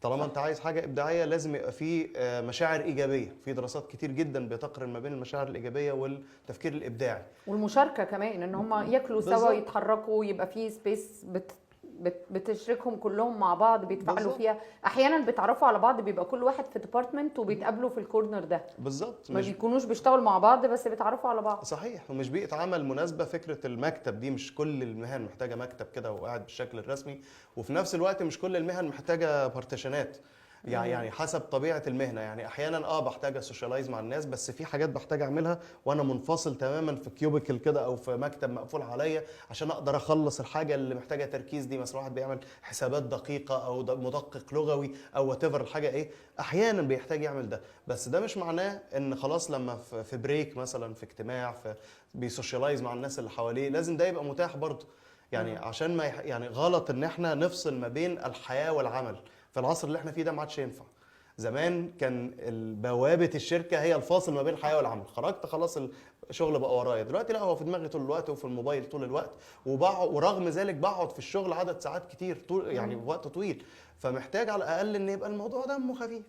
طالما صح. انت عايز حاجه ابداعيه لازم يبقى في مشاعر ايجابيه، في دراسات كتير جدا بتقارن ما بين المشاعر الايجابيه والتفكير الابداعي. والمشاركه كمان، ان هم ياكلوا سوا، بالظبط. يتحركوا، يبقى في سبيس بتشركهم كلهم مع بعض، بيتفاعلوا بالظبط. فيها. احيانا بيتعرفوا على بعض، بيبقى كل واحد في ديبارتمنت وبيتقابلوا في الكورنر ده، بالظبط. ما مش بيكونوش بيشتغلوا مع بعض بس بيتعرفوا على بعض. صحيح، ومش بيئة عمل مناسبة. فكرة المكتب دي مش كل المهن محتاجة مكتب كده وقاعد بالشكل الرسمي، وفي نفس الوقت مش كل المهن محتاجة بارتيشنات. يعني حسب طبيعة المهنة. يعني أحيانا بحتاج اسوشيالايز مع الناس، بس في حاجات بحتاج أعملها وأنا منفصل تماما في كيوبيكل كده أو في مكتب مقفول عليا عشان أقدر أخلص الحاجة اللي محتاجة تركيز دي. مثلا واحد بيعمل حسابات دقيقة أو مدقق لغوي أو وات ايفر الحاجة إيه، أحيانا بيحتاج يعمل ده. بس ده مش معناه ان خلاص لما في بريك مثلا، في اجتماع، في بيسوشيالايز مع الناس اللي حواليه، لازم ده يبقى متاح برضه. يعني عشان ما يعني غلط ان احنا نفصل ما بين الحياة والعمل. في العصر اللي احنا فيه ده ما عادش ينفع. زمان كان بوابة الشركة هي الفاصل ما بين الحياة والعمل، خرجت خلاص الشغل بقى ورايا. دلوقتي لا، هو في دماغي طول الوقت وفي الموبايل طول الوقت، ورغم ذلك بقعد في الشغل عدد ساعات كتير طول، يعني وقت طويل. فمحتاج على الاقل ان يبقى الموضوع دمه خفيف.